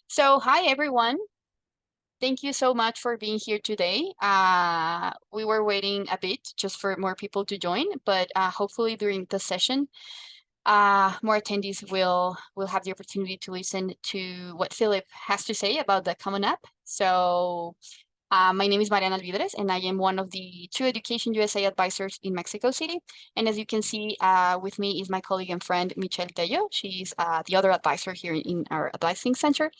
So, hi everyone. Thank you so much for being here today. We were waiting a bit just for more people to join, but hopefully during the session, more attendees will have the opportunity to listen to what Philip has to say about the Common App. So, my name is Mariana Alvidres, and I am one of the two Education USA advisors in Mexico City. And as you can see, with me is my colleague and friend, Michelle Tello. She's the other advisor here in our advising center.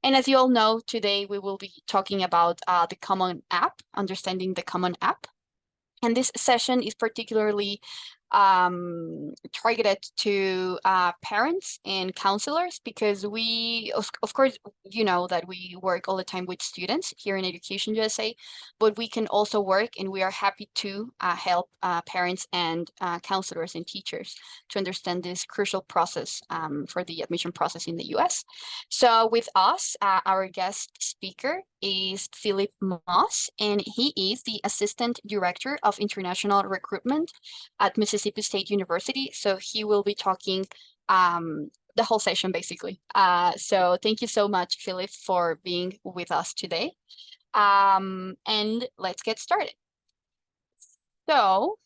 And as you all know, today we will be talking about the Common App, understanding the Common App. And this session is particularly targeted to parents and counselors because we, of course, you know that we work all the time with students here in Education USA, but we can also work and we are happy to help parents and counselors and teachers to understand this crucial process for the admission process in the US. So with us, our guest speaker is Philip Moss, and he is the Assistant Director of International Recruitment at Mississippi State University. So he will be talking the whole session, basically. So thank you so much, Philip, for being with us today. And let's get started. So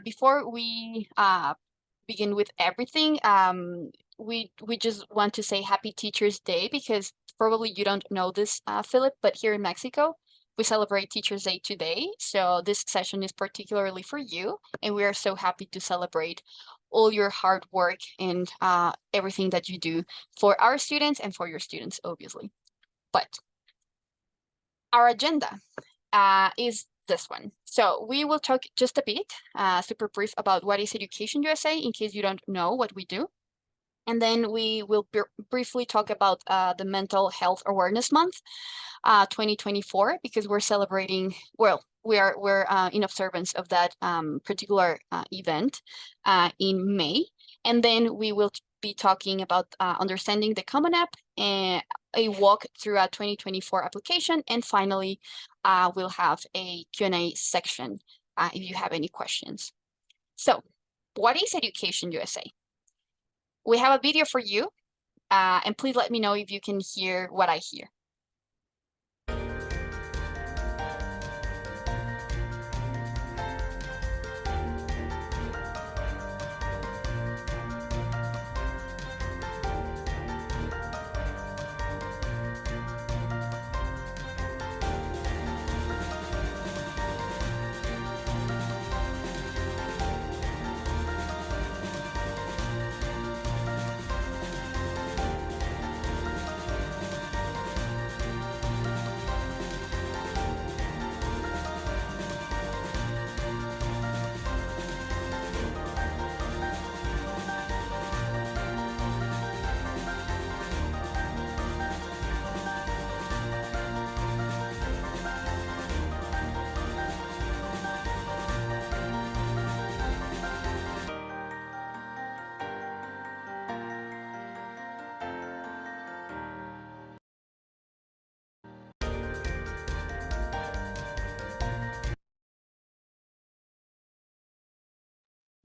before we begin with everything, we just want to say Happy Teachers Day because probably you don't know this, Philip, but here in Mexico, we celebrate Teachers Day today. So this session is particularly for you, and we are so happy to celebrate all your hard work and everything that you do for our students and for your students, obviously. But our agenda is this one. So we will talk just a bit, super brief about what is Education USA in case you don't know what we do. And then we will briefly talk about the Mental Health Awareness Month 2024 because we're celebrating, well, we're in observance of that particular event in May. And then we will be talking about understanding the Common App and a walk through a 2024 application. And finally, we'll have a Q&A section if you have any questions. So what is Education USA? We have a video for you, and please let me know if you can hear what I hear.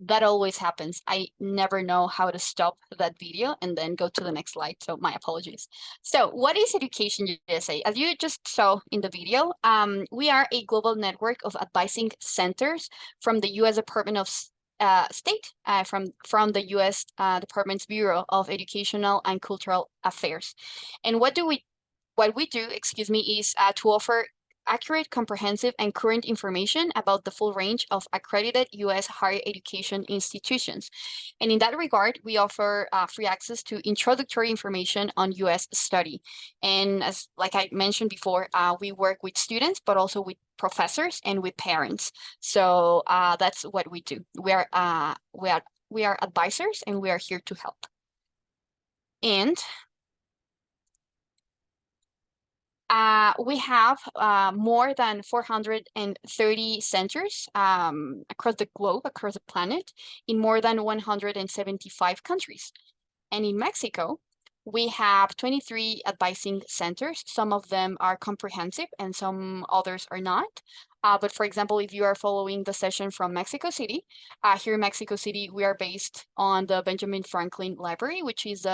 That always happens. I never know how to stop that video and then go to the next slide. So my apologies. So what is Education USA? As you just saw in the video, we are a global network of advising centers from the U.S. Department of State, from the U.S. Department's Bureau of Educational and Cultural Affairs. And what we do, excuse me, is to offer accurate, comprehensive, and current information about the full range of accredited U.S. higher education institutions. And in that regard, we offer free access to introductory information on U.S. study. And as like I mentioned before, we work with students, but also with professors and with parents. So that's what we do. We are advisors, and we are here to help. And we have more than 430 centers across the globe, across the planet, in more than 175 countries. And in Mexico, we have 23 advising centers. Some of them are comprehensive and some others are not. But for example, if you are following the session from Mexico City, here in Mexico City, we are based on the Benjamin Franklin Library, which is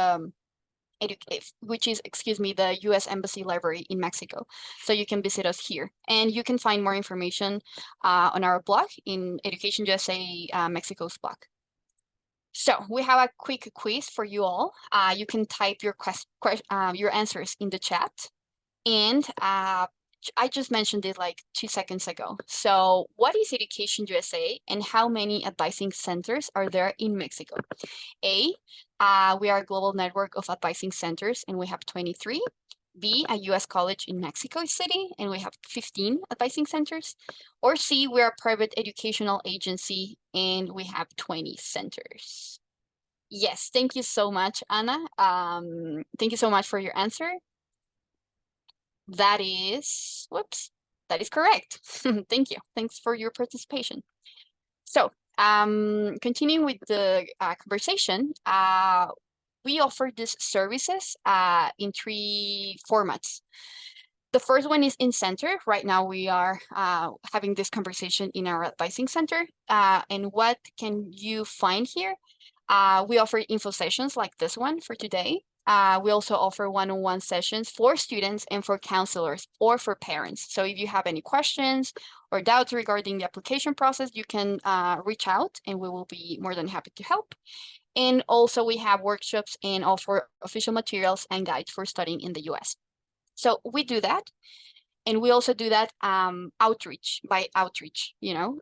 which is, excuse me, the U.S. Embassy Library in Mexico. So you can visit us here. And you can find more information on our blog in Education USA Mexico's blog. So we have a quick quiz for you all. You can type your answers in the chat. And I just mentioned it like 2 seconds ago. So what is Education USA and how many advising centers are there in Mexico? A, we are a global network of advising centers and we have 23. B, a US college in Mexico City and we have 15 advising centers. Or C, we're a private educational agency and we have 20 centers. Yes, thank you so much, Anna. Thank you so much for your answer. That is, whoops, that is correct. Thank you. Thanks for your participation. So, continuing with the conversation, we offer these services in 3 formats. The first one is in center. Right now we are having this conversation in our advising center. And what can you find here? We offer info sessions like this one for today. We also offer one-on-one sessions for students and for counselors or for parents. So if you have any questions or doubts regarding the application process, you can reach out and we will be more than happy to help. And also we have workshops and offer official materials and guides for studying in the US. So we do that. And we also do that outreach, you know.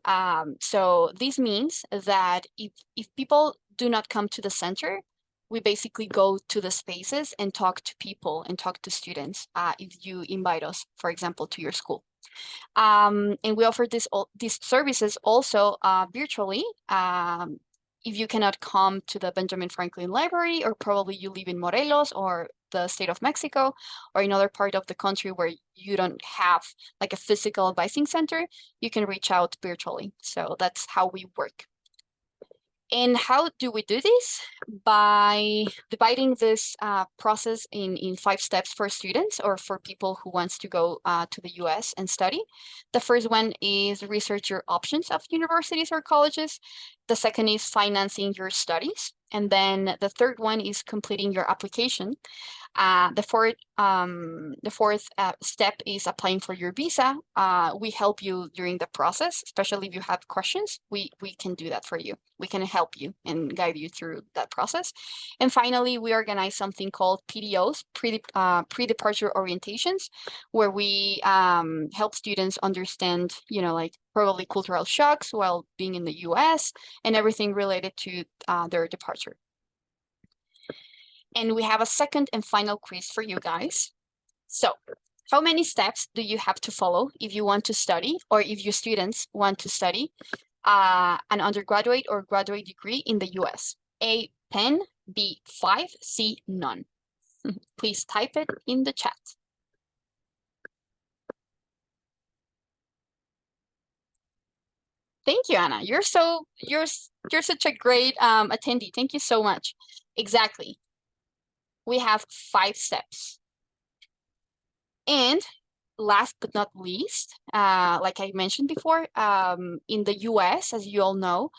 So this means that if people do not come to the center, we basically go to the spaces and talk to people and talk to students if you invite us, for example, to your school. And we offer these services also virtually. If you cannot come to the Benjamin Franklin Library, or probably you live in Morelos or the state of Mexico or another part of the country where you don't have like a physical advising center, you can reach out virtually. So that's how we work. And how do we do this? By dividing this process in 5 steps for students or for people who wants to go to the US and study. The first one is research your options of universities or colleges. The second is financing your studies. And then the third one is completing your application. The fourth step is applying for your visa. We help you during the process, especially if you have questions. We can do that for you. We can help you and guide you through that process. And finally, we organize something called PDOs, pre-departure orientations, where we help students understand, you know, like probably cultural shocks while being in the US and everything related to their departure. And we have a second and final quiz for you guys. So, how many steps do you have to follow if you want to study or if your students want to study an undergraduate or graduate degree in the US? A, 10, B, 5, C, none. Please type it in the chat. Thank you, Anna. You're such a great attendee. Thank you so much. Exactly. We have 5 steps. And last but not least, like I mentioned before, in the US, as you all know,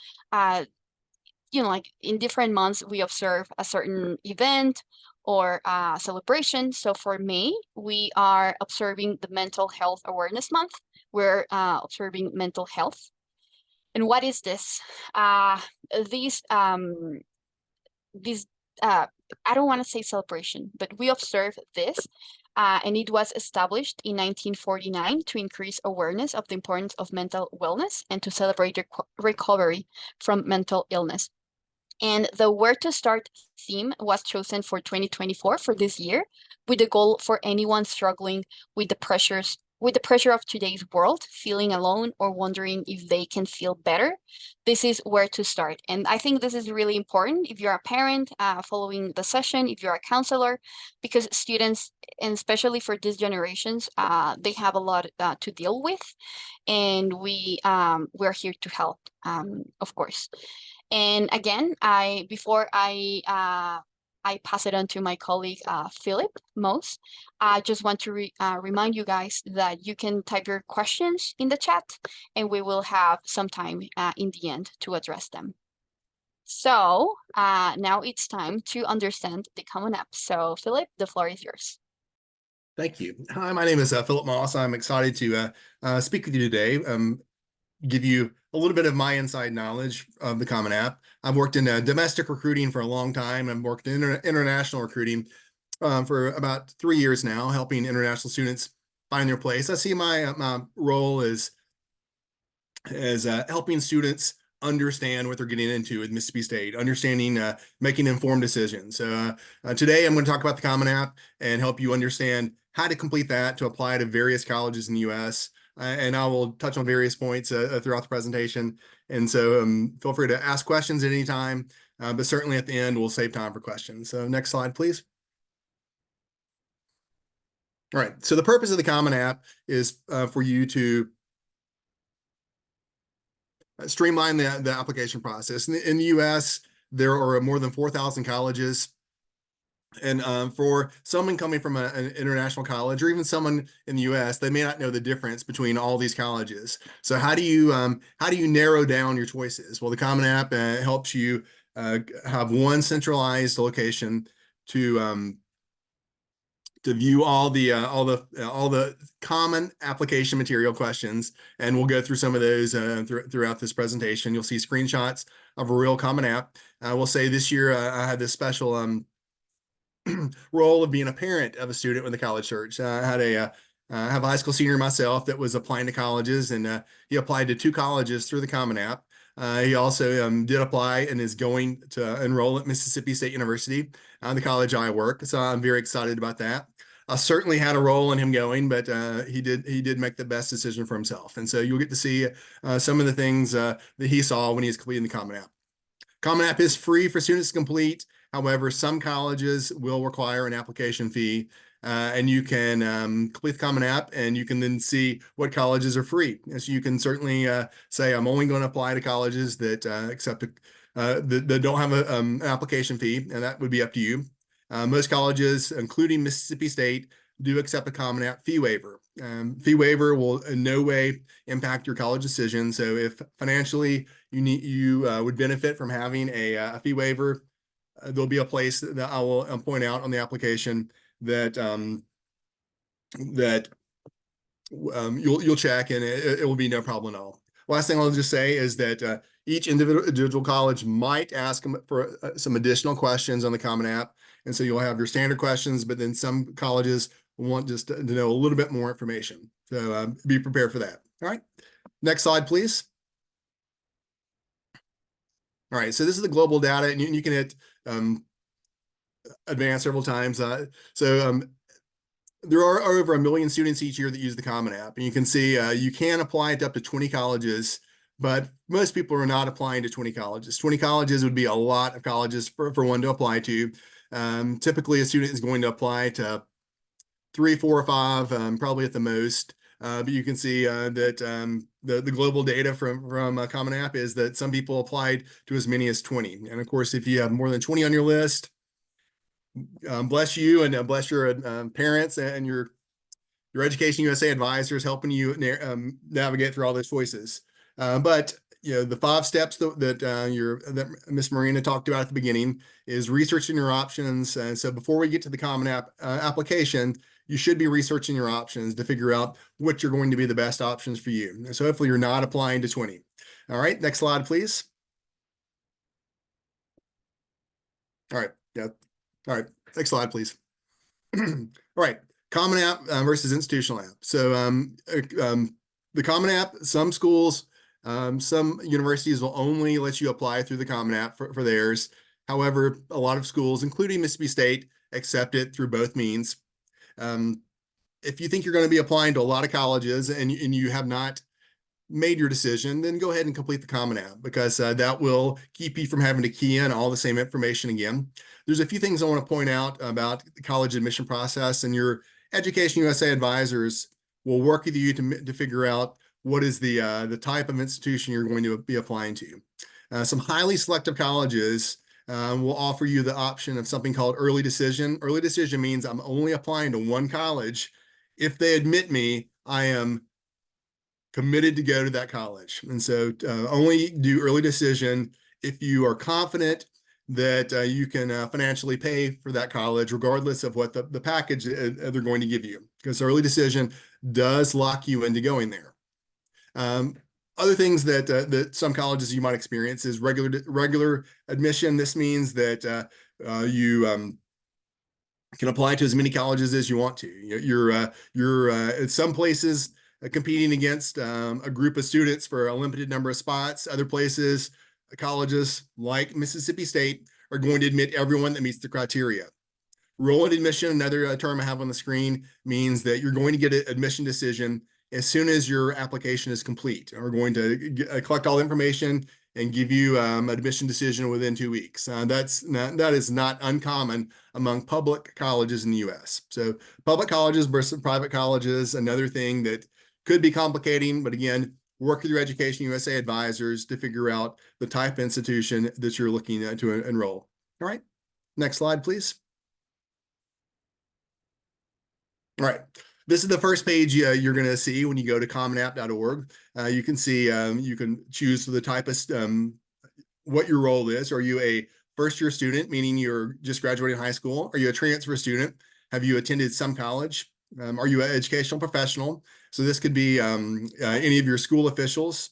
you know, like in different months, we observe a certain event or celebration. So for May, we are observing the Mental Health Awareness Month. We're observing mental health. And what is this? I don't want to say celebration, but we observe this, and it was established in 1949 to increase awareness of the importance of mental wellness and to celebrate recovery from mental illness. And the Where to Start theme was chosen for 2024 for this year, with the goal for anyone struggling with the pressure of today's world, feeling alone or wondering if they can feel better. This is where to start. And I think this is really important if you're a parent following the session, if you're a counselor, because students, and especially for these generations, they have a lot to deal with. And we're here to help, of course. And again, before I pass it on to my colleague, Philip Mose, I just want to remind you guys that you can type your questions in the chat and we will have some time in the end to address them. So now it's time to understand the Common App. So Philip, the floor is yours. Thank you. Hi, my name is Philip Moss. I'm excited to speak with you today, give you a little bit of my inside knowledge of the Common App. I've worked in domestic recruiting for a long time. I've worked in international recruiting for about 3 years now, helping international students find their place. I see my role as helping students understand what they're getting into with Mississippi State, understanding, making informed decisions. So today I'm going to talk about the Common App and help you understand how to complete that to apply to various colleges in the U.S. And I will touch on various points throughout the presentation. And so feel free to ask questions at any time, but certainly at the end, we'll save time for questions. So next slide, please. All right, so the purpose of the Common App is for you to streamline the application process. In the US, there are more than 4,000 colleges. And for someone coming from an international college or even someone in the US, they may not know the difference between all these colleges. So how do you narrow down your choices? Well, the Common App helps you have one centralized location to view all the common application material questions, and we'll go through some of those throughout this presentation. You'll see screenshots of a real Common App. I will say this year I had this special role of being a parent of a student with the college search. I had I have a high school senior myself that was applying to colleges, and he applied to 2 colleges through the Common App. He also did apply and is going to enroll at Mississippi State University, the college I work. So I'm very excited about that. I certainly had a role in him going, but he did make the best decision for himself. And so you'll get to see some of the things that he saw when he was completing the Common App. Common App is free for students to complete. However, some colleges will require an application fee, and you can complete the Common App, and you can then see what colleges are free. And so you can certainly say, I'm only going to apply to colleges that accept that don't have an application fee, and that would be up to you. Most colleges, including Mississippi State, do accept a Common App fee waiver. Fee waiver will in no way impact your college decision. So if financially you would benefit from having a fee waiver, there'll be a place that I will point out on the application that you'll check, and it will be no problem at all. Last thing I'll just say is that each individual college might ask for some additional questions on the Common App. And so you'll have your standard questions, but then some colleges want just to know a little bit more information. So be prepared for that. All right. Next slide, please. All right. So this is the global data, and you can hit advance several times. There are over 1 million students each year that use the Common App. And you can see you can apply it to up to 20 colleges, but most people are not applying to 20 colleges. 20 colleges would be a lot of colleges for one to apply to. Typically, a student is going to apply to 3, 4, or 5, probably at the most. But you can see that the global data from Common App is that some people applied to as many as 20. And of course, if you have more than 20 on your list, bless you, and bless your parents and your Education USA advisors helping you navigate through all those choices. But the 5 steps that Miss Marina talked about at the beginning is researching your options. And so before we get to the Common App application, you should be researching your options to figure out which are going to be the best options for you. So hopefully you're not applying to 20. All right, next slide, please. All right, yeah. All right, next slide, please. All right, Common App versus institutional app. So the Common App, some schools, some universities will only let you apply through the Common App for theirs. However, a lot of schools, including Mississippi State, accept it through both means. If you think you're going to be applying to a lot of colleges and you have not made your decision, then go ahead and complete the Common App, because that will keep you from having to key in all the same information again. There's a few things I want to point out about the college admission process, and your Education USA advisors will work with you to figure out what is the type of institution you're going to be applying to. Some highly selective colleges will offer you the option of something called early decision. Early decision means I'm only applying to one college. If they admit me, I am committed to go to that college. And so only do early decision if you are confident that you can financially pay for that college, regardless of what the package they're going to give you, because early decision does lock you into going there. Other things that some colleges you might experience is regular admission. This means that you can apply to as many colleges as you want to. You're at some places competing against a group of students for a limited number of spots. Other places, colleges like Mississippi State are going to admit everyone that meets the criteria. Rolling admission, another term I have on the screen, means that you're going to get an admission decision as soon as your application is complete. We're going to collect all the information and give you an admission decision within 2 weeks. That is not uncommon among public colleges in the U.S. So public colleges versus private colleges, another thing that could be complicating, but again, work with your Education USA advisors to figure out the type of institution that you're looking to enroll. All right, next slide, please. All right. This is the first page you're going to see when you go to commonapp.org. You can see you can choose the type of what your role is. Are you a first-year student, meaning you're just graduating high school? Are you a transfer student? Have you attended some college? Are you an educational professional? So this could be any of your school officials.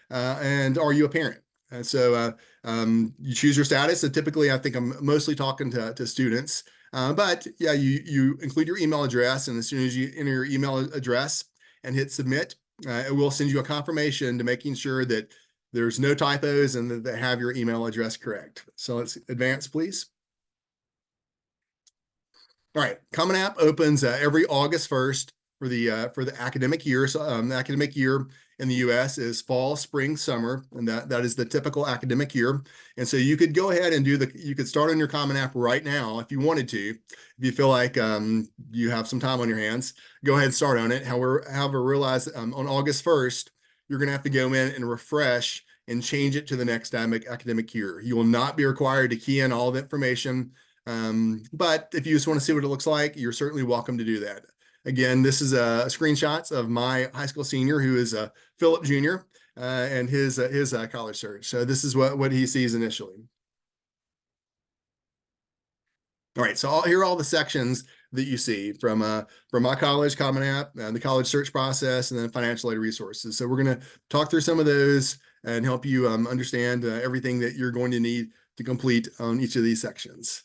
And are you a parent? And so you choose your status. And typically, I think I'm mostly talking to students. But yeah, you include your email address, and as soon as you enter your email address and hit submit, it will send you a confirmation to making sure that there's no typos and that they have your email address correct. So let's advance, please. All right, Common App opens every August 1st for the academic year. So the academic year in the U.S. is fall, spring, summer, and that is the typical academic year. And so you could go ahead and you could start on your Common App right now if you wanted to. If you feel like you have some time on your hands, go ahead and start on it. However, realize on August 1st, you're going to have to go in and refresh and change it to the next academic year. You will not be required to key in all the information. But if you just want to see what it looks like, you're certainly welcome to do that. Again, this is screenshots of my high school senior, who is Philip Jr., and his college search. So this is what he sees initially. All right, so here are all the sections that you see from my college Common App, the college search process, and then financial aid resources. So we're going to talk through some of those and help you understand everything that you're going to need to complete on each of these sections.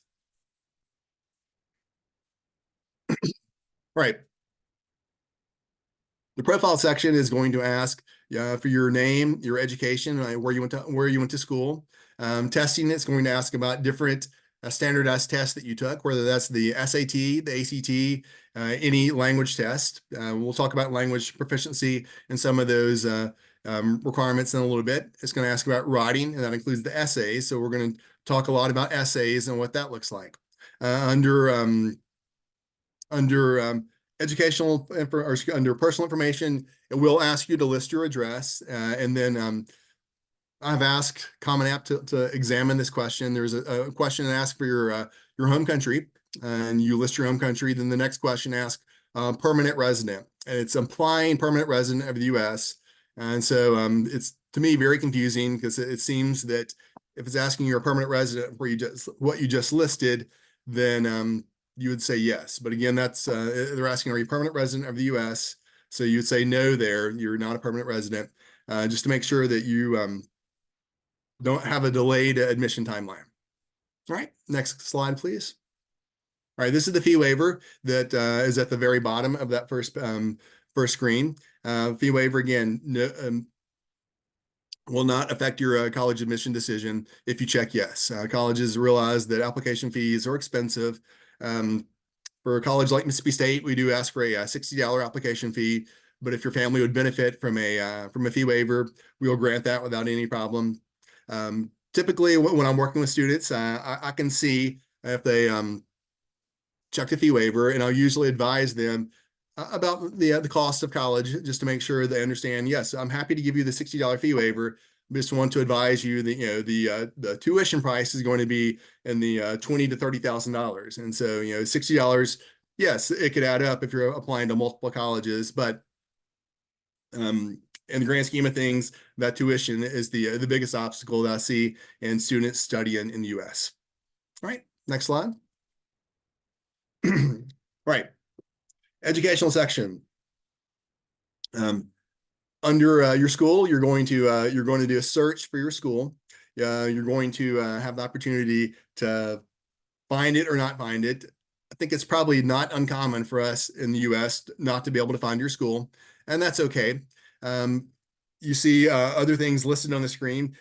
Right. The profile section is going to ask for your name, your education, where you went to school. Testing, it's going to ask about different standardized tests that you took, whether that's the SAT, the ACT, any language test. We'll talk about language proficiency and some of those requirements in a little bit. It's going to ask about writing, and that includes the essays. So we're going to talk a lot about essays and what that looks like. Under educational or under personal information, it will ask you to list your address, and then I've asked Common App to examine this question. There's a question that asks for your home country, and you list your home country. Then the next question asks permanent resident, and it's implying permanent resident of the U.S. And so it's, to me, very confusing, because it seems that if it's asking you're a permanent resident where what you just listed, then you would say yes. But again, that's they're asking, are you a permanent resident of the U.S.? So you would say no there, you're not a permanent resident, just to make sure that you don't have a delayed admission timeline. All right, next slide, please. All right, this is the fee waiver that is at the very bottom of that first screen. Fee waiver, again, no, will not affect your college admission decision if you check yes. Colleges realize that application fees are expensive. For a college like Mississippi State, we do ask for a $60 application fee, but if your family would benefit from a fee waiver, we will grant that without any problem. Typically, when I'm working with students, I can see if they check the fee waiver, and I'll usually advise them about the cost of college, just to make sure they understand, yes, I'm happy to give you the $60 fee waiver. Just want to advise you that the tuition price is going to be in the $20,000 to $30,000, and so $60, yes, it could add up if you're applying to multiple colleges, but in the grand scheme of things, that tuition is the biggest obstacle that I see in students studying in the U.S. All right, next slide. All right, educational section. Under your school, you're going to do a search for your school. You're going to have the opportunity to find it or not find it. I think it's probably not uncommon for us in the U.S. not to be able to find your school, and that's okay. You see other things listed on the screen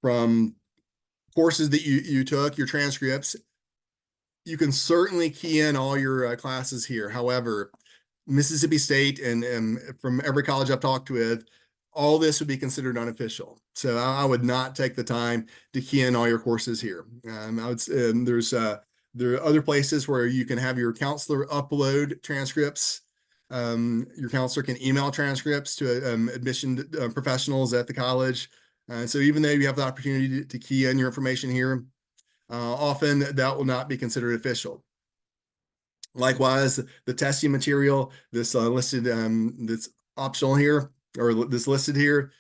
from courses that you took, your transcripts. You can certainly key in all your classes here. However, Mississippi State and from every college I've talked with, all this would be considered unofficial. So I would not take the time to key in all your courses here. There are other places where you can have your counselor upload transcripts. Your counselor can email transcripts to admission professionals at the college. So even though you have the opportunity to key in your information here, often that will not be considered official. Likewise, the testing material, this listed, that's optional here, or this listed here,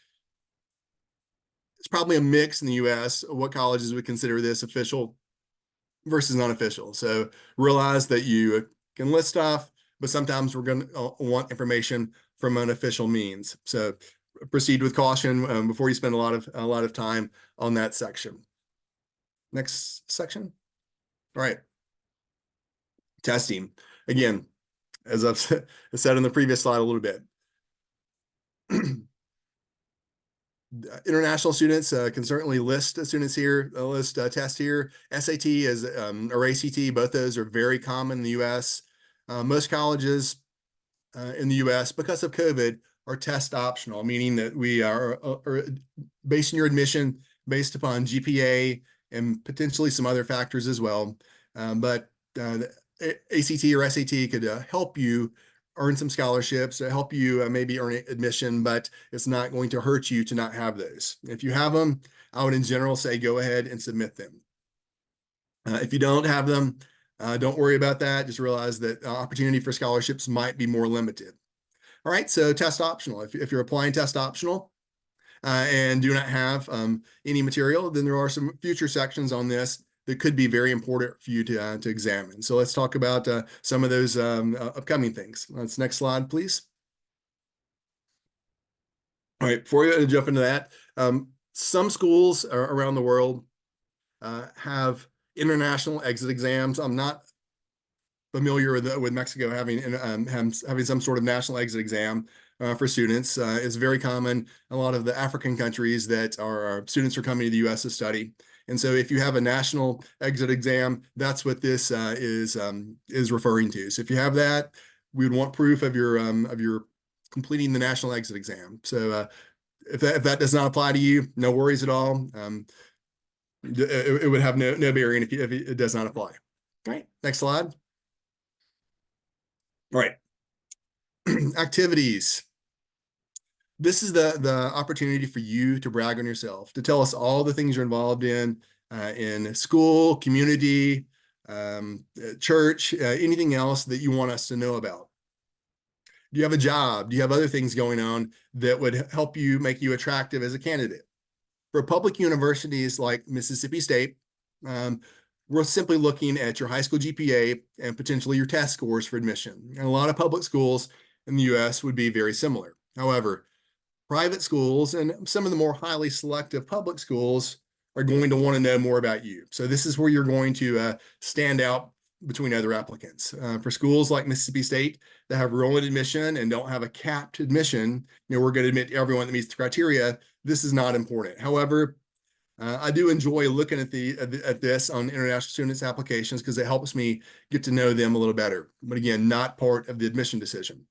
it's probably a mix in the U.S. of what colleges would consider this official versus unofficial. So realize that you can list stuff, but sometimes we're going to want information from an official means. So proceed with caution before you spend a lot of time on that section. Next section. All right. Testing. Again, as I've said in the previous slide a little bit, international students can certainly list students here, list tests here. SAT is or ACT, both those are very common in the U.S. Most colleges in the U.S., because of COVID, are test optional, meaning that we are basing your admission based upon GPA and potentially some other factors as well. But ACT or SAT could help you earn some scholarships, help you maybe earn admission, but it's not going to hurt you to not have those. If you have them, I would in general say go ahead and submit them. If you don't have them, don't worry about that. Just realize that opportunity for scholarships might be more limited. All right, so test optional. If you're applying test optional and do not have any material, then there are some future sections on this that could be very important for you to examine. So let's talk about some of those upcoming things. Let's next slide, please. All right, before we jump into that, some schools around the world have international exit exams. I'm not familiar with Mexico having some sort of national exit exam for students. It's very common in a lot of the African countries that our students are coming to the U.S. to study. And so if you have a national exit exam, that's what this is referring to. So if you have that, we would want proof of your completing the national exit exam. So if that does not apply to you, no worries at all. It would have no bearing if it does not apply. All right, next slide. All right, activities. This is the opportunity for you to brag on yourself, to tell us all the things you're involved in school, community, church, anything else that you want us to know about. Do you have a job? Do you have other things going on that would help you, make you attractive as a candidate? For public universities like Mississippi State, we're simply looking at your high school GPA and potentially your test scores for admission. And a lot of public schools in the U.S. would be very similar. However, private schools and some of the more highly selective public schools are going to want to know more about you. So this is where you're going to stand out between other applicants. For schools like Mississippi State that have rolling admission and don't have a capped admission, we're going to admit everyone that meets the criteria. This is not important. However, I do enjoy looking at this on international students' applications because it helps me get to know them a little better. But again, not part of the admission decision.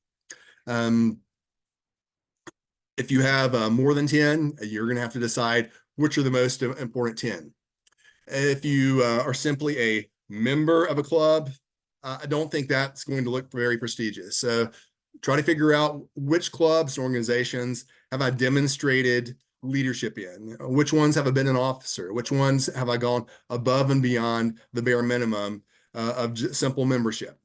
If you have more than 10, you're going to have to decide which are the most important 10. If you are simply a member of a club, I don't think that's going to look very prestigious. So try to figure out which clubs and organizations have I demonstrated leadership in, which ones have I been an officer, which ones have I gone above and beyond the bare minimum of simple membership.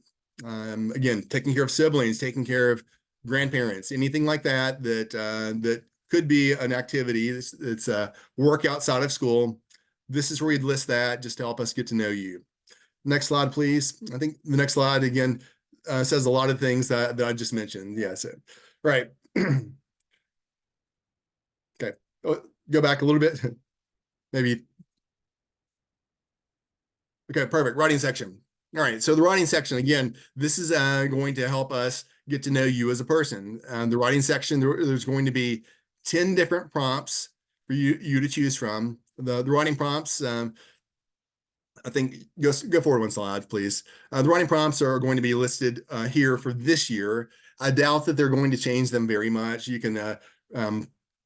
Again, taking care of siblings, taking care of grandparents, anything like that, that could be an activity. It's work outside of school. This is where you'd list that just to help us get to know you. Next slide, please. I think the next slide, again, says a lot of things that I just mentioned. Yeah, so, right. Okay, go back a little bit, maybe. Okay, perfect. Writing section. All right, so the writing section, again, this is going to help us get to know you as a person. The writing section, there's going to be 10 different prompts for you to choose from. The writing prompts, I think, go forward one slide, please. The writing prompts are going to be listed here for this year. I doubt that they're going to change them very much. You can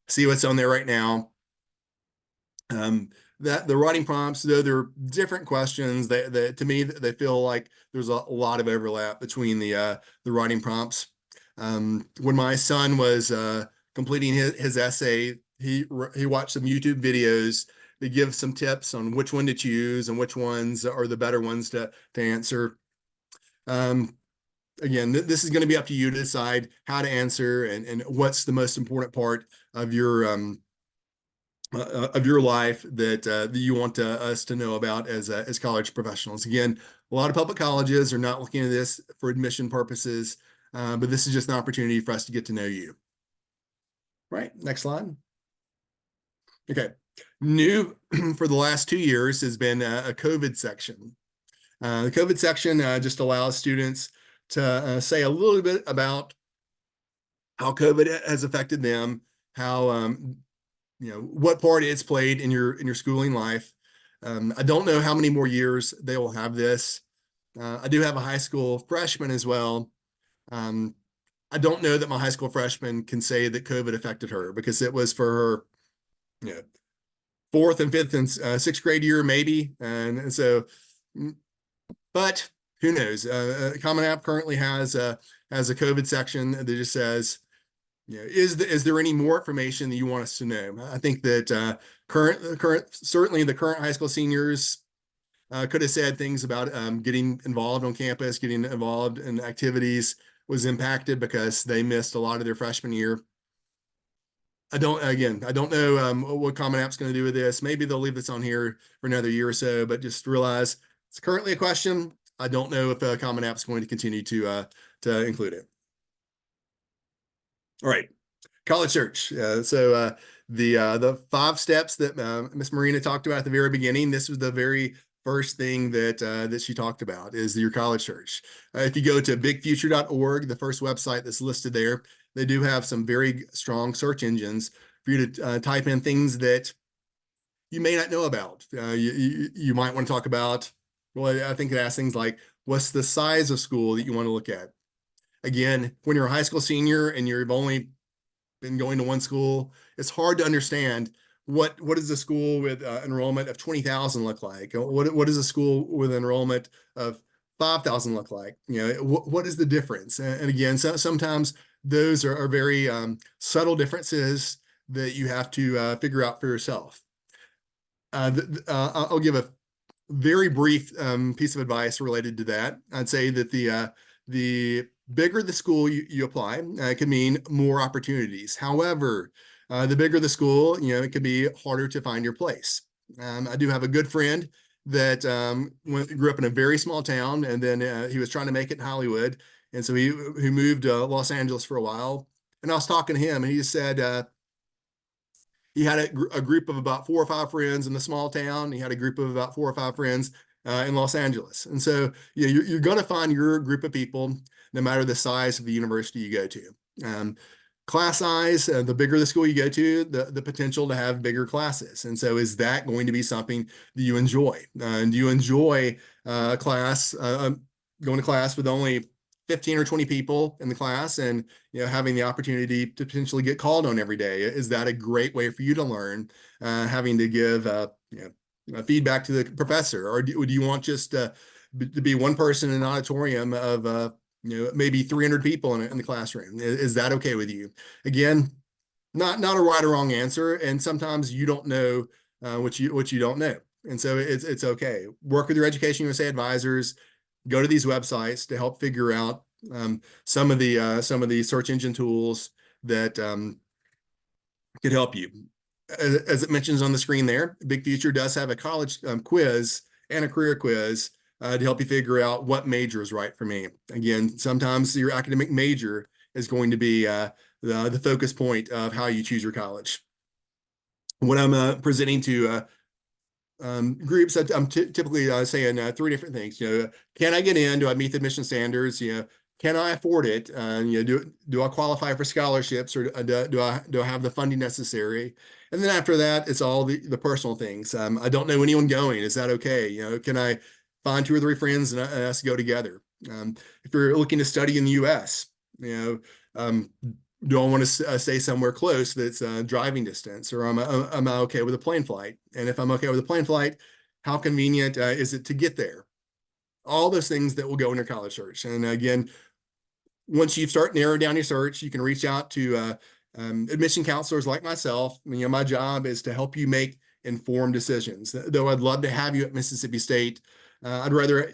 see what's on there right now. That the writing prompts, though they're different questions, they to me they feel like there's a lot of overlap between the writing prompts. When my son was completing his essay, he watched some YouTube videos that give some tips on which one to choose and which ones are the better ones to answer. Again, this is going to be up to you to decide how to answer and what's the most important part of your life that you want us to know about as college professionals. Again, a lot of public colleges are not looking at this for admission purposes, but this is just an opportunity for us to get to know you. Right, next slide. Okay, new for the last 2 years has been a COVID section. The COVID section just allows students to say a little bit about how COVID has affected them, how what part it's played in your schooling life. I don't know how many more years they will have this. I do have a high school freshman as well. I don't know that my high school freshman can say that COVID affected her because it was for her, fourth and fifth and sixth grade year, maybe. And so, but who knows? Common App currently has a COVID section that just says, is there any more information that you want us to know? I think that certainly the current high school seniors could have said things about getting involved on campus, getting involved in activities was impacted because they missed a lot of their freshman year. I don't know what Common App's going to do with this. Maybe they'll leave this on here for another year or so, but just realize it's currently a question. I don't know if Common App's going to continue to include it. All right, college search. So the 5 steps that Miss Marina talked about at the very beginning, this was the very first thing that she talked about is your college search. If you go to bigfuture.org, the first website that's listed there, they do have some very strong search engines for you to type in things that you may not know about. You might want to talk about, well, I think it asks things like, what's the size of school that you want to look at? Again, when you're a high school senior and you've only been going to one school, it's hard to understand what does a school with enrollment of 20,000 look like? What does a school with enrollment of 5,000 look like? What is the difference? And again, sometimes those are very subtle differences that you have to figure out for yourself. I'll give a very brief piece of advice related to that. I'd say that the bigger the school you apply, it can mean more opportunities. However, the bigger the school, it can be harder to find your place. I do have a good friend that grew up in a very small town, and then he was trying to make it in Hollywood. And so he moved to Los Angeles for a while. And I was talking to him, and he just said he had a group of about 4 or 5 friends in the small town. He had a group of about 4 or 5 friends in Los Angeles. And so you're going to find your group of people no matter the size of the university you go to. Class size, the bigger the school you go to, the potential to have bigger classes. And so is that going to be something that you enjoy? And do you enjoy class, going to class with only 15 or 20 people in the class and having the opportunity to potentially get called on every day? Is that a great way for you to learn, having to give feedback to the professor? Or do you want just to be one person in an auditorium of maybe 300 people in the classroom? Is that okay with you? Again, not a right or wrong answer, and sometimes you don't know what you don't know, and so it's okay. Work with your Education USA advisors. Go to these websites to help figure out some of the search engine tools that could help you. As it mentions on the screen there, Big Future does have a college quiz and a career quiz to help you figure out what major is right for me. Again, sometimes your academic major is going to be the focus point of how you choose your college. When I'm presenting to groups, I'm typically saying three different things. Can I get in? Do I meet the admission standards? Can I afford it? Do I qualify for scholarships, or do I have the funding necessary? And then after that, it's all the personal things. I don't know anyone going. Is that okay? Can I find 2 or 3 friends and us go together? If you're looking to study in the U.S., do I want to stay somewhere close that's driving distance, or am I okay with a plane flight? And if I'm okay with a plane flight, how convenient is it to get there? All those things that will go in your college search. And again, once you start narrowing down your search, you can reach out to admission counselors like myself. My job is to help you make informed decisions. Though I'd love to have you at Mississippi State, I'd rather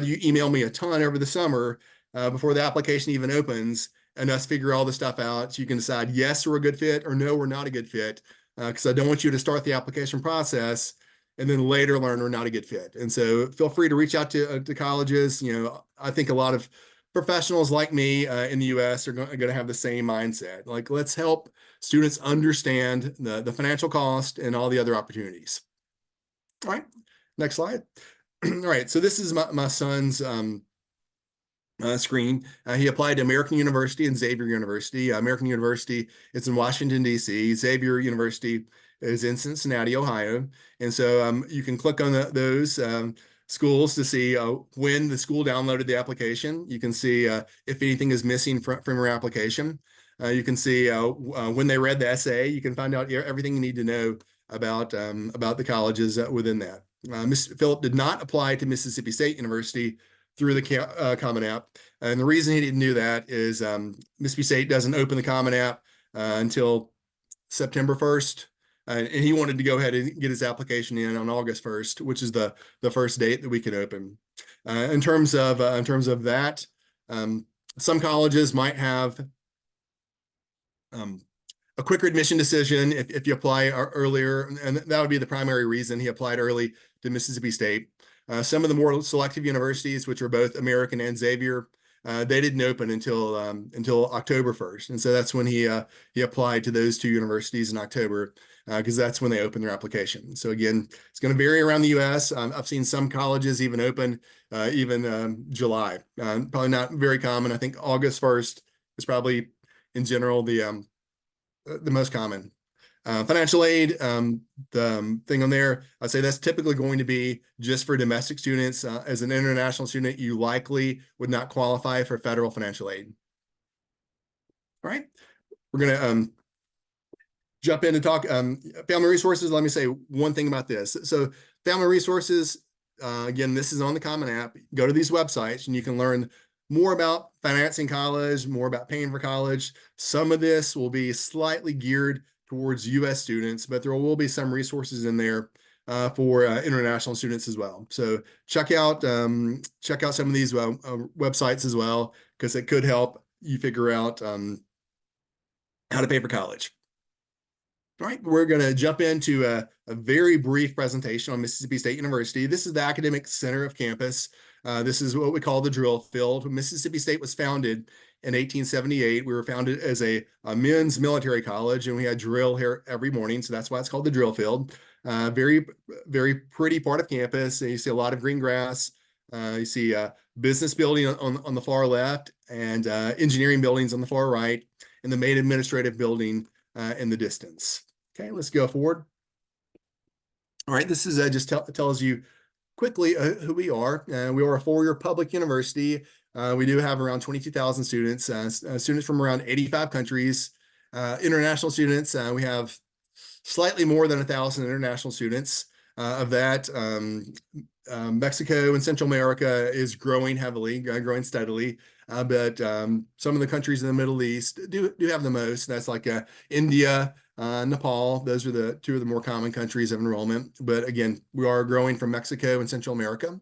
you email me a ton over the summer before the application even opens, and us figure all the stuff out so you can decide yes, we're a good fit, or no, we're not a good fit. Because I don't want you to start the application process and then later learn we're not a good fit. And so feel free to reach out to colleges. I think a lot of professionals like me in the US are going to have the same mindset. Like, let's help students understand the financial cost and all the other opportunities. All right, next slide. All right, so this is my son's screen. He applied to American University and Xavier University. American University is in Washington, D.C. Xavier University is in Cincinnati, Ohio. And so you can click on those schools to see when the school downloaded the application. You can see if anything is missing from your application. You can see when they read the essay. You can find out everything you need to know about the colleges within that. Mr. Phillip did not apply to Mississippi State University through the Common App. And the reason he didn't do that is Mississippi State doesn't open the Common App until September 1st. And he wanted to go ahead and get his application in on August 1st, which is the first date that we can open. In terms of that, some colleges might have a quicker admission decision if you apply earlier, and that would be the primary reason he applied early to Mississippi State. Some of the more selective universities, which are both American and Xavier, they didn't open until October 1st, and so that's when he applied to those 2 universities in October, because that's when they open their application. So again, it's going to vary around the U.S. I've seen some colleges even open July. Probably not very common. I think August 1st is probably in general the most common. Financial aid, the thing on there, I'd say that's typically going to be just for domestic students. As an international student, you likely would not qualify for federal financial aid. All right, we're going to jump in and talk family resources. Let me say one thing about this. So family resources, again, this is on the Common App. Go to these websites and you can learn more about financing college, more about paying for college. Some of this will be slightly geared towards U.S. students, but there will be some resources in there for international students as well. So check out some of these websites as well, because it could help you figure out how to pay for college. All right, we're going to jump into a very brief presentation on Mississippi State University. This is the academic center of campus. This is what we call the drill field. Mississippi State was founded in 1878. We were founded as a men's military college, and we had drill here every morning, so that's why it's called the drill field. Very, very pretty part of campus. You see a lot of green grass. You see a business building on the far left, and engineering buildings on the far right, and the main administrative building in the distance. Okay, let's go forward. All right, this is just tells you quickly who we are. We are a 4-year public university. We do have around 22,000 students, students from around 85 countries. International students, we have slightly more than 1,000 international students. Of that, Mexico and Central America is growing heavily, growing steadily. But some of the countries in the Middle East do have the most. That's like India, Nepal. Those are the 2 of the more common countries of enrollment. But again, we are growing from Mexico and Central America.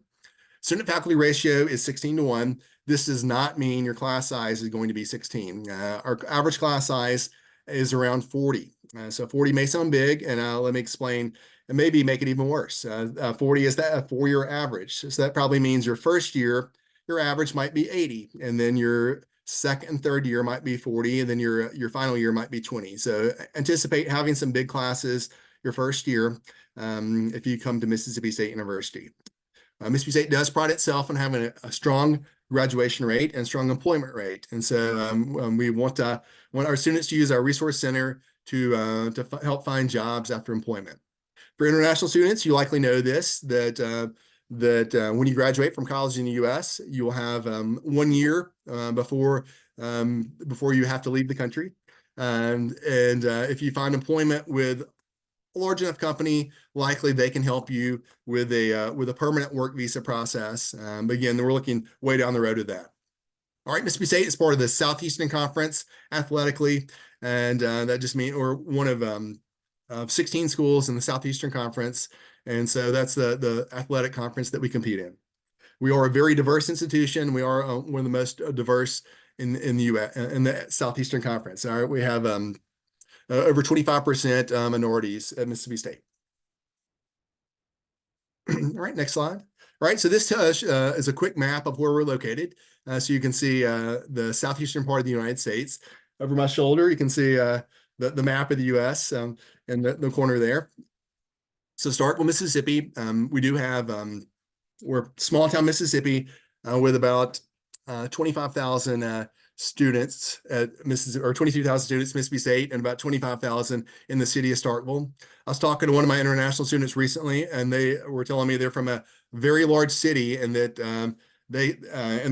Student faculty ratio is 16 to 1. this does not mean your class size is going to be 16. Our average class size is around 40. So 40 may sound big, and let me explain and maybe make it even worse. 40 is that a 4-year average. So that probably means your first year, your average might be 80, and then your second and third year might be 40, and then your final year might be 20. So anticipate having some big classes your first year if you come to Mississippi State University. Mississippi State does pride itself on having a strong graduation rate and strong employment rate. And so we want our students to use our resource center to help find jobs after employment. For international students, you likely know this, that when you graduate from college in the U.S., you will have 1 year before you have to leave the country. And if you find employment with a large enough company, likely they can help you with a permanent work visa process. But again, we're looking way down the road of that. All right, Mississippi State is part of the Southeastern Conference athletically, and that just means we're one of 16 schools in the Southeastern Conference, and so that's the athletic conference that we compete in. We are a very diverse institution. We are one of the most diverse in the U.S. in the Southeastern Conference. All right, we have over 25% minorities at Mississippi State. All right, next slide. All right, so this is a quick map of where we're located. So you can see the southeastern part of the United States. Over my shoulder, you can see the map of the U.S. In the corner there. So start with Mississippi. We do have, we're small town Mississippi with about 25,000 students at Mississippi, or 22,000 students at Mississippi State, and about 25,000 in the city of Starkville. I was talking to one of my international students recently, and they were telling me they're from a very large city, and that and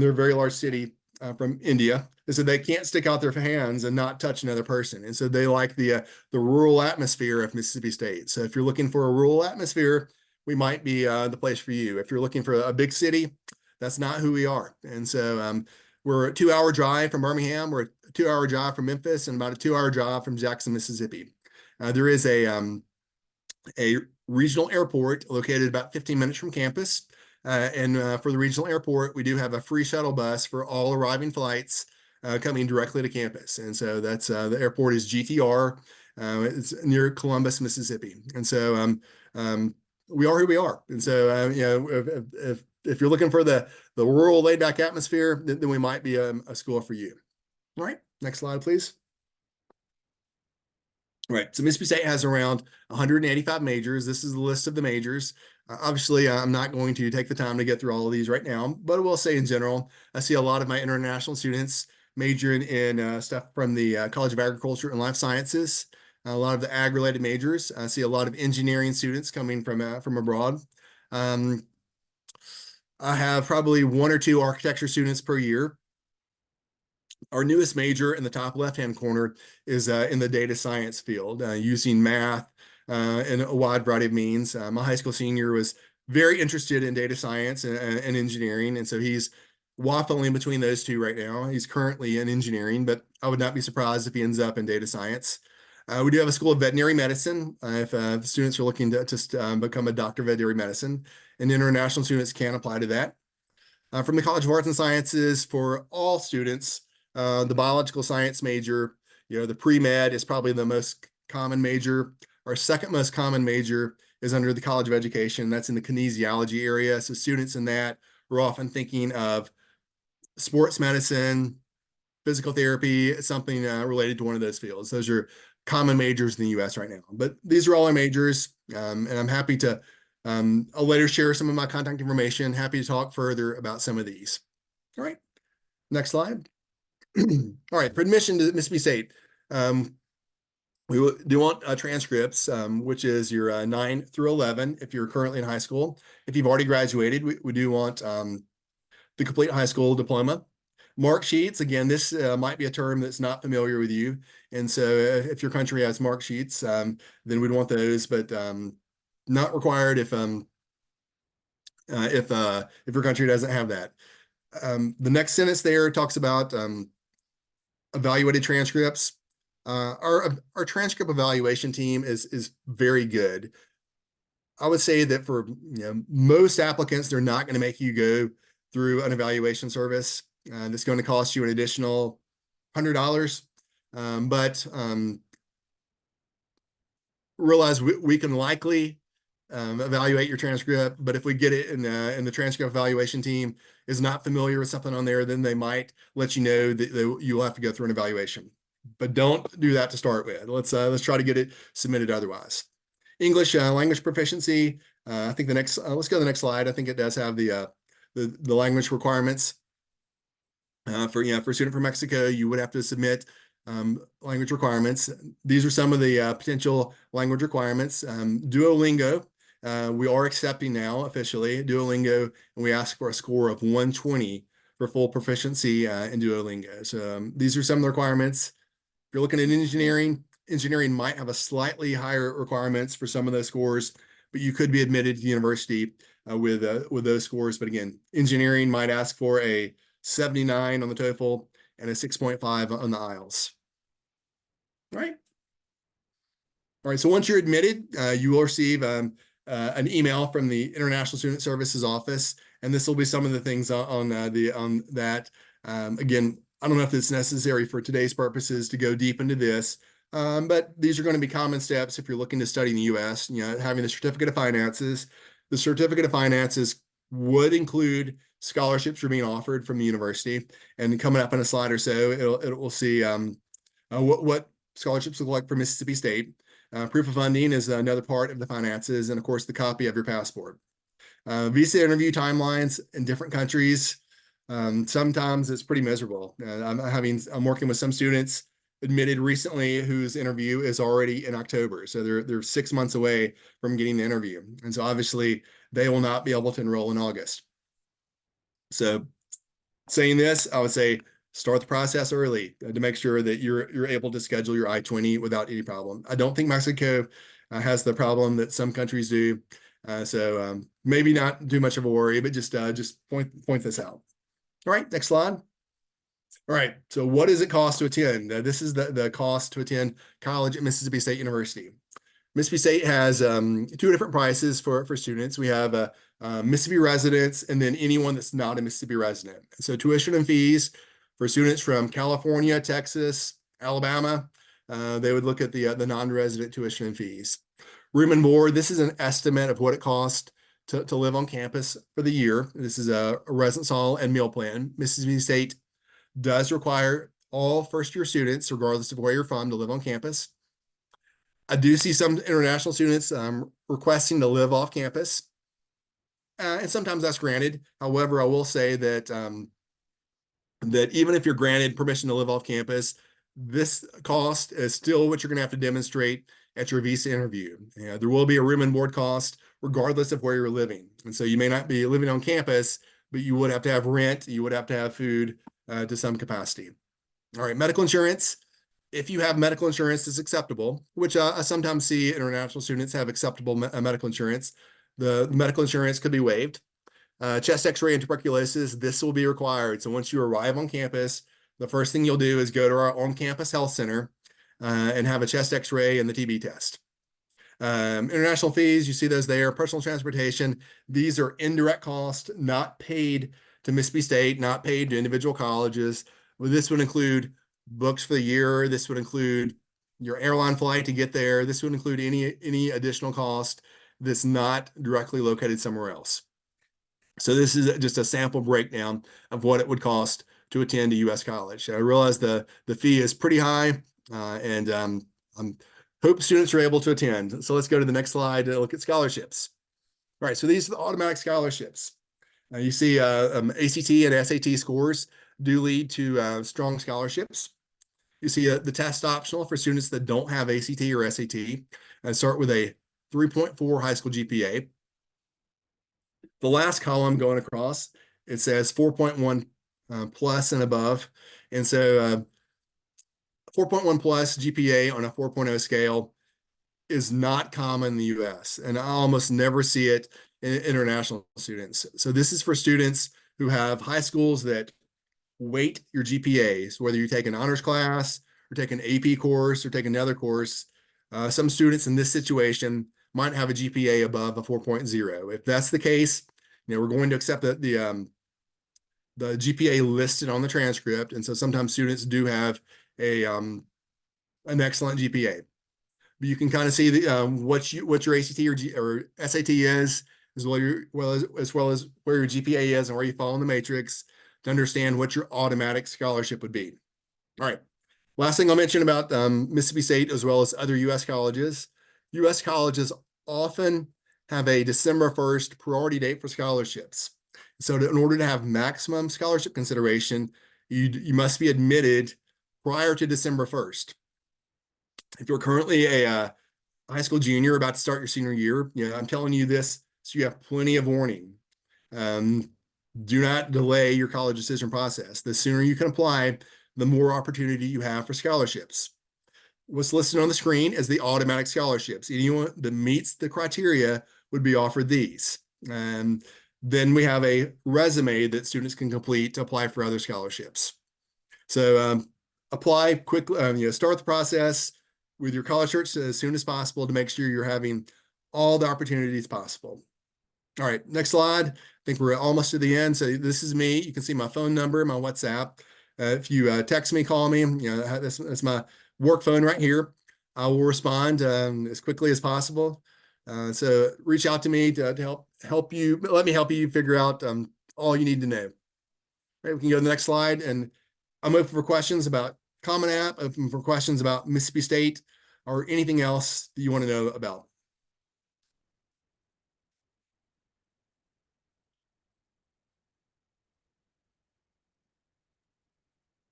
they're a very large city from India. They said they can't stick out their hands and not touch another person, and so they like the rural atmosphere of Mississippi State. So if you're looking for a rural atmosphere, we might be the place for you. If you're looking for a big city, that's not who we are. And so we're a 2-hour drive from Birmingham. We're a 2-hour drive from Memphis, and about a 2-hour drive from Jackson, Mississippi. There is a regional airport located about 15 minutes from campus. And for the regional airport, we do have a free shuttle bus for all arriving flights coming directly to campus. And so that's the airport is GTR. It's near Columbus, Mississippi. And so we are who we are. And so you know, if you're looking for the rural laid back atmosphere, then we might be a school for you. All right, next slide, please. All right, so Mississippi State has around 185 majors. This is the list of the majors. Obviously, I'm not going to take the time to get through all of these right now, but I will say in general, I see a lot of my international students majoring in stuff from the College of Agriculture and Life Sciences, a lot of the ag-related majors. I see a lot of engineering students coming from abroad. I have probably 1 or 2 architecture students per year. Our newest major in the top left-hand corner is in the data science field, using math in a wide variety of means. My high school senior was very interested in data science and engineering, and so he's waffling between those two right now. He's currently in engineering, but I would not be surprised if he ends up in data science. We do have a school of veterinary medicine. If students are looking to become a doctor of veterinary medicine, and international students can apply to that. From the College of Arts and Sciences, for all students, the biological science major, you know, the pre-med is probably the most common major. Our second most common major is under the College of Education. That's in the kinesiology area. So students in that are often thinking of sports medicine, physical therapy, something related to one of those fields. Those are common majors in the U.S. right now. But these are all our majors, and I'm happy to, I'll later share some of my contact information. Happy to talk further about some of these. All right, next slide. All right, for admission to Mississippi State, we do want transcripts, which is your 9 through 11 if you're currently in high school. If you've already graduated, we do want the complete high school diploma. Mark sheets, again, this might be a term that's not familiar with you. And so if your country has mark sheets, then we'd want those, but not required if your country doesn't have that. The next sentence there talks about evaluated transcripts. Our transcript evaluation team is very good. I would say that for most applicants, they're not going to make you go through an evaluation service. That's going to cost you an additional $100. But realize we can likely evaluate your transcript, but if we get it and the transcript evaluation team is not familiar with something on there, then they might let you know that you'll have to go through an evaluation. But don't do that to start with. Let's try to get it submitted otherwise. English language proficiency. I think the next let's go to the next slide. I think it does have the language requirements. For a student from Mexico, you would have to submit language requirements. These are some of the potential language requirements. Duolingo, we are accepting now officially Duolingo, and we ask for a score of 120 for full proficiency in Duolingo. So these are some of the requirements. If you're looking at engineering might have a slightly higher requirements for some of those scores, but you could be admitted to the university with those scores. But again, engineering might ask for a 79 on the TOEFL and a 6.5 on the IELTS. All right. All right. So once you're admitted, you will receive an email from the International Student Services Office, and this will be some of the things on that. Again, I don't know if it's necessary for today's purposes to go deep into this, but these are going to be common steps if you're looking to study in the U.S. Having the certificate of finances. The certificate of finances would include scholarships are being offered from the university, and coming up in a slide or so, it will see what scholarships look like for Mississippi State. Proof of funding is another part of the finances, and of course, the copy of your passport. Visa interview timelines in different countries. Sometimes it's pretty miserable. I'm working with some students admitted recently whose interview is already in October. So they're 6 months away from getting the interview. And so obviously they will not be able to enroll in August. So saying this, I would say start the process early to make sure that you're able to schedule your I-20 without any problem. I don't think Mexico has the problem that some countries do. So maybe not too much of a worry, but just point this out. All right, next slide. All right, so what does it cost to attend? This is the cost to attend college at Mississippi State University. Mississippi State has two different prices for students. We have Mississippi residents and then anyone that's not a Mississippi resident. So tuition and fees for students from California, Texas, Alabama, they would look at the non-resident tuition and fees. Room and board, this is an estimate of what it costs to live on campus for the year. This is a residence hall and meal plan. Mississippi State does require all first-year students, regardless of where you're from, to live on campus. I do see some international students requesting to live off campus, and sometimes that's granted. However, I will say that that even if you're granted permission to live off campus, this cost is still what you're going to have to demonstrate at your visa interview. There will be a room and board cost regardless of where you're living. And so you may not be living on campus, but you would have to have rent, you would have to have food to some capacity. All right, medical insurance. If you have medical insurance, is acceptable, which I sometimes see international students have acceptable medical insurance. The medical insurance could be waived. Chest x-ray and tuberculosis, this will be required. So once you arrive on campus, the first thing you'll do is go to our on-campus health center and have a chest x-ray and the TB test. International fees, you see those there. Personal transportation, these are indirect costs, not paid to Mississippi State, not paid to individual colleges. Well, this would include books for the year. This would include your airline flight to get there. This would include any additional cost that's not directly located somewhere else. So this is just a sample breakdown of what it would cost to attend a U.S. college. I realize the fee is pretty high, and I'm hope students are able to attend. So let's go to the next slide to look at scholarships. All right, so these are the automatic scholarships. You see ACT and SAT scores do lead to strong scholarships. You see the test optional for students that don't have ACT or SAT and start with a 3.4 high school GPA. The last column going across, it says 4.1 plus and above. And so 4.1 plus GPA on a 4.0 scale is not common in the US, and I almost never see it in international students. So this is for students who have high schools that weight your GPAs, whether you take an honors class or take an AP course or take another course. Some students in this situation might have a GPA above a 4.0. If that's the case, we're going to accept the the GPA listed on the transcript. And so sometimes students do have an excellent GPA. But you can kind of see what your ACT or SAT is, as well as where your GPA is and where you fall in the matrix to understand what your automatic scholarship would be. All right. Last thing I'll mention about Mississippi State as well as other U.S. colleges. U.S. colleges often have a December 1st priority date for scholarships. So in order to have maximum scholarship consideration, you must be admitted prior to December 1st. If you're currently a high school junior about to start your senior year, I'm telling you this so you have plenty of warning. Do not delay your college decision process. The sooner you can apply, the more opportunity you have for scholarships. What's listed on the screen is the automatic scholarships. Anyone that meets the criteria would be offered these. And then we have a resume that students can complete to apply for other scholarships. So apply quickly, start the process with your college search as soon as possible to make sure you're having all the opportunities possible. All right, next slide. I think we're almost to the end. So this is me. You can see my phone number, my WhatsApp. If you text me, call me, that's my work phone right here. I will respond as quickly as possible. So reach out to me to help you. Let me help you figure out all you need to know. All right, we can go to the next slide. And I'm open for questions about Common App, open for questions about Mississippi State, or anything else that you want to know about.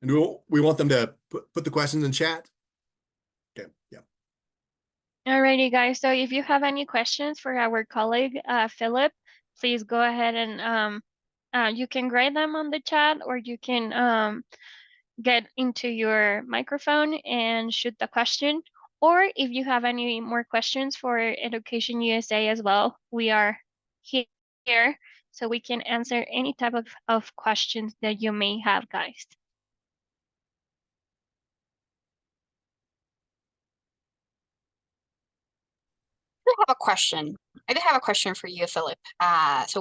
And we want them to put the questions in chat. Okay, yeah. Alrighty, guys. So if you have any questions for our colleague, Philip, please go ahead and you can write them on the chat, or you can get into your microphone and shoot the question. Or if you have any more questions for Education USA as well, we are here so we can answer any type of questions that you may have, guys. have a question. I did have a question for you, Philip. So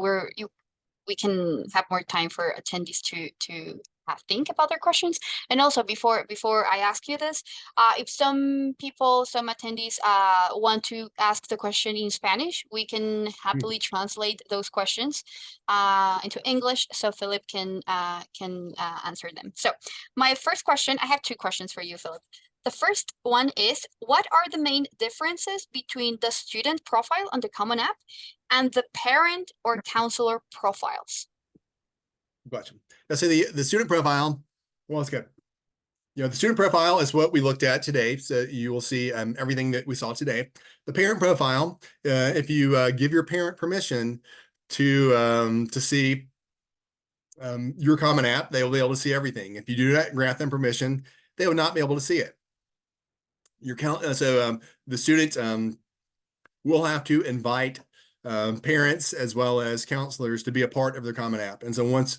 we can have more time for attendees to think about their questions. And also before I ask you this, if some attendees want to ask the question in Spanish, we can happily translate those questions into English so Philip can answer them. So my first question, I have two questions for you, Philip. The first one is, what are the main differences between the student profile on the Common App and the parent or counselor profiles? Gotcha. Now, so the student profile, well, let's go. The student profile is what we looked at today. So you will see everything that we saw today. The parent profile, if you give your parent permission to see your Common App, they will be able to see everything. If you do not grant them permission, they will not be able to see it. The student will have to invite parents as well as counselors to be a part of their Common App. And so once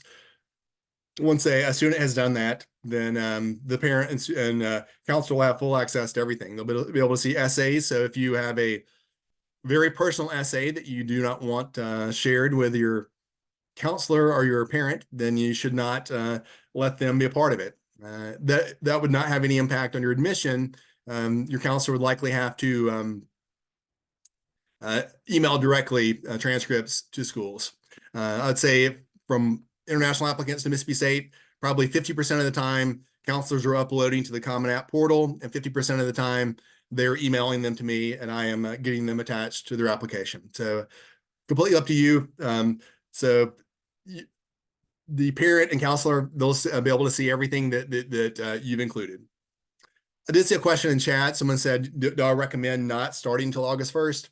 a student has done that, then the parent and counselor will have full access to everything. They'll be able to see essays. So if you have a very personal essay that you do not want shared with your counselor or your parent, then you should not let them be a part of it. That would not have any impact on your admission. Your counselor would likely have to email directly transcripts to schools. I'd say from international applicants to Mississippi State, probably 50% of the time, counselors are uploading to the Common App portal, and 50% of the time, they're emailing them to me, and I am getting them attached to their application. So completely up to you. The parent and counselor, they'll be able to see everything that you've included. I did see a question in chat. Someone said, do I recommend not starting until August 1st?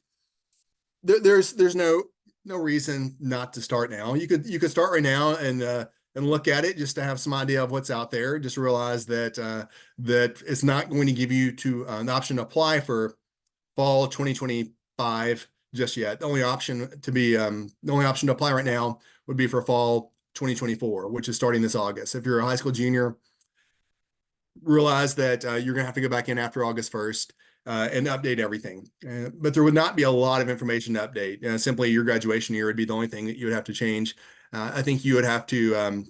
There's no reason not to start now. You could start right now and look at it just to have some idea of what's out there. Just realize that it's not going to give you an option to apply for fall 2025 just yet. The only option to apply right now would be for fall 2024, which is starting this August. If you're a high school junior, realize that you're going to have to go back in after August 1st and update everything. But there would not be a lot of information to update. Simply your graduation year would be the only thing that you would have to change. I think you would have to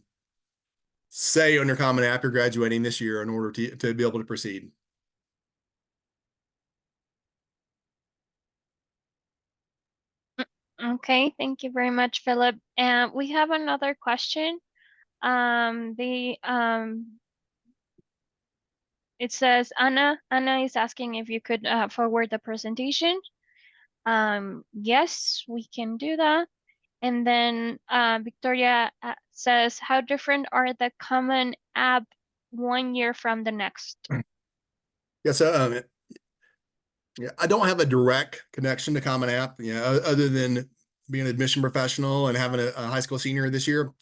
say on your Common App you're graduating this year in order to be able to proceed. Okay, thank you very much, Philip. And we have another question. It says Anna is asking if you could forward the presentation. Yes, we can do that. And then Victoria says, how different are the Common App 1 year from the next? Yeah, so yeah, I don't have a direct connection to Common App, other than being an admission professional and having a high school senior this year.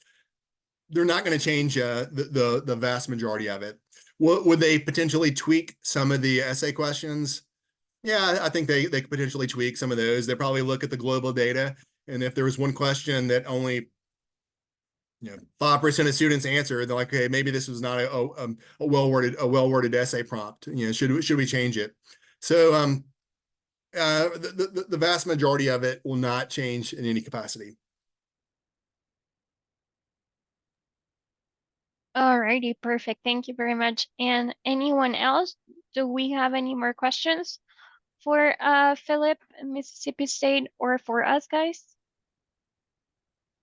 They're not going to change the vast majority of it. Would they potentially tweak some of the essay questions? Yeah, I think they could potentially tweak some of those. They probably look at the global data, and if there was one question that only 5% of students answer, they're like, hey, maybe this was not a well-worded essay prompt. Should we change it? So the vast majority of it will not change in any capacity. Alrighty, perfect. Thank you very much. And anyone else? Do we have any more questions for Philip, Mississippi State, or for us guys?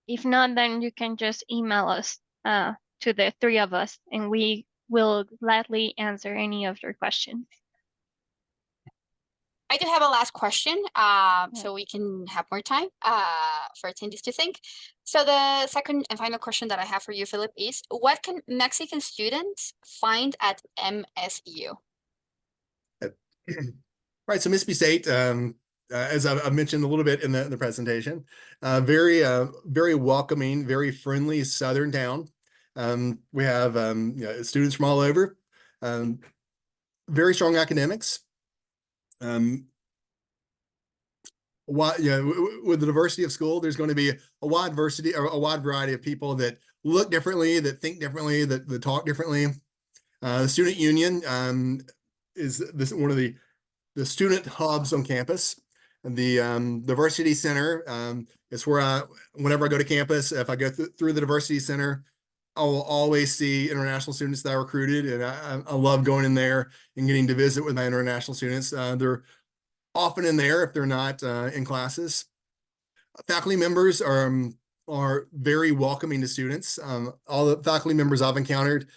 If not, then you can just email us to the three of us, and we will gladly answer any of your questions. I do have a last question, so we can have more time for attendees to think. So the second and final question that I have for you, Philip, is what can Mexican students find at MSU? Right, so Mississippi State, as I mentioned a little bit in the presentation, very welcoming, very friendly Southern town. We have students from all over, very strong academics. With the diversity of school, there's going to be a wide variety of people that look differently, that think differently, that talk differently. The student union is one of the student hubs on campus. The diversity center is where whenever I go to campus, if I go through the diversity center, I will always see international students that I recruited, and I love going in there and getting to visit with my international students. They're often in there if they're not in classes. Faculty members are very welcoming to students. All the faculty members I've encountered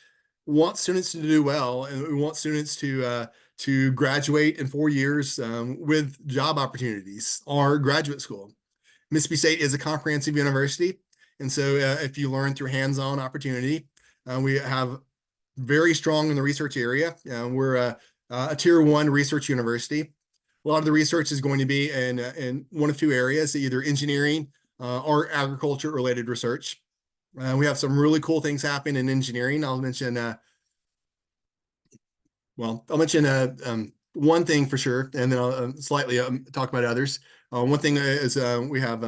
want students to do well, and we want students to graduate in 4 years with job opportunities or graduate school. Mississippi State is a comprehensive university, and so if you learn through hands-on opportunity, we have very strong in the research area. We're a tier 1 research university. A lot of the research is going to be in one of two areas, either engineering or agriculture related research. We have some really cool things happening in engineering. I'll mention one thing for sure, and then I'll slightly talk about others. One thing is we have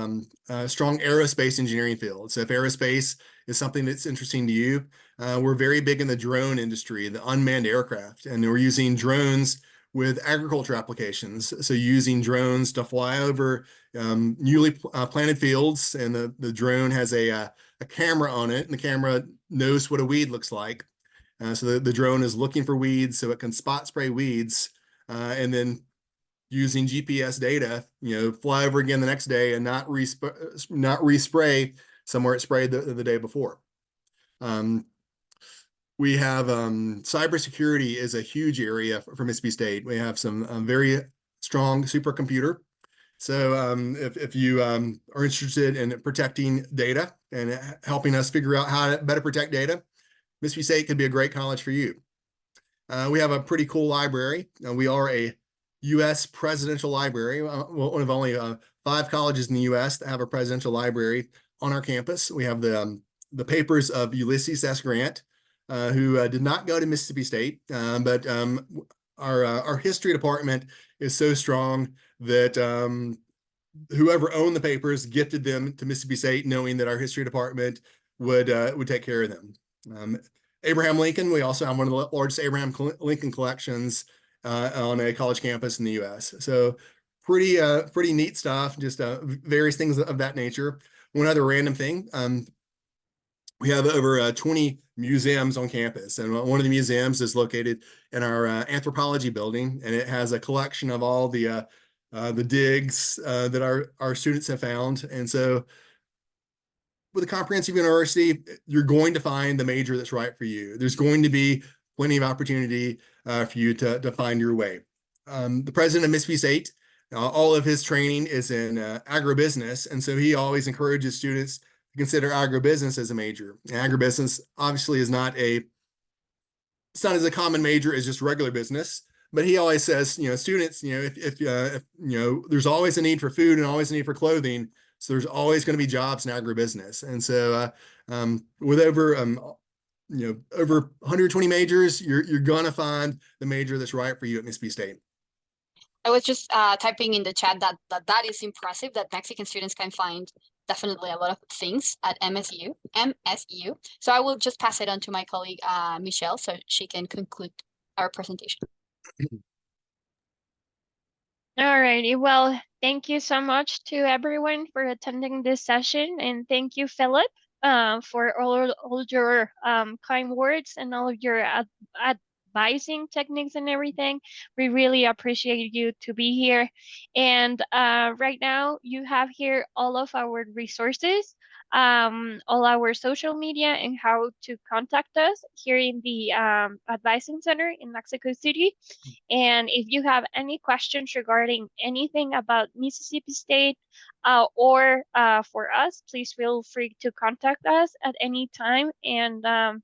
a strong aerospace engineering field. So if aerospace is something that's interesting to you, we're very big in the drone industry, the unmanned aircraft, and we're using drones with agriculture applications. So using drones to fly over newly planted fields, and the drone has a camera on it, and the camera knows what a weed looks like. So the drone is looking for weeds, so it can spot spray weeds, and then using GPS data, fly over again the next day and not respray somewhere it sprayed the day before. We have cybersecurity is a huge area for Mississippi State. We have some very strong supercomputer. So if you are interested in protecting data and helping us figure out how to better protect data, Mississippi State could be a great college for you. We have a pretty cool library. We are a U.S. presidential library, one of only 5 colleges in the U.S. that have a presidential library on our campus. We have the papers of Ulysses S. Grant, who did not go to Mississippi State, but our history department is so strong that whoever owned the papers gifted them to Mississippi State, knowing that our history department would take care of them. Abraham Lincoln, we also have one of the largest Abraham Lincoln collections on a college campus in the U.S. So pretty neat stuff, just various things of that nature. One other random thing, We have over 20 museums on campus, and one of the museums is located in our anthropology building, and it has a collection of all the digs that our students have found. And so with a comprehensive university, you're going to find the major that's right for you. There's going to be plenty of opportunity for you to find your way. The president of Mississippi State, all of his training is in agribusiness, and so he always encourages students to consider agribusiness as a major. And agribusiness obviously is not it's not as a common major as just regular business, but he always says, students, if there's always a need for food and always a need for clothing, so there's always going to be jobs in agribusiness. And so with over 120 majors, you're going to find the major that's right for you at Mississippi State. I was just typing in the chat that is impressive, that Mexican students can find definitely a lot of things at MSU. So I will just pass it on to my colleague, Michelle, so she can conclude our presentation. All righty. Well, thank you so much to everyone for attending this session, and thank you, Philip, for all your kind words and all of your advising techniques and everything. We really appreciate you to be here. And right now, you have here all of our resources, all our social media, and how to contact us here in the Advising Center in Mexico City. And if you have any questions regarding anything about Mississippi State or for us, please feel free to contact us at any time. And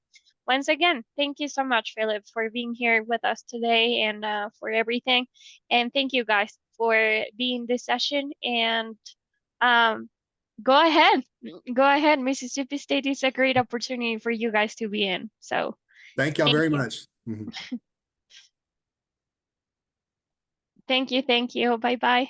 once again, thank you so much, Philip, for being here with us today and for everything. And thank you guys for being this session. And go ahead. Mississippi State is a great opportunity for you guys to be in. So thank y'all very much. Thank you. Bye-bye.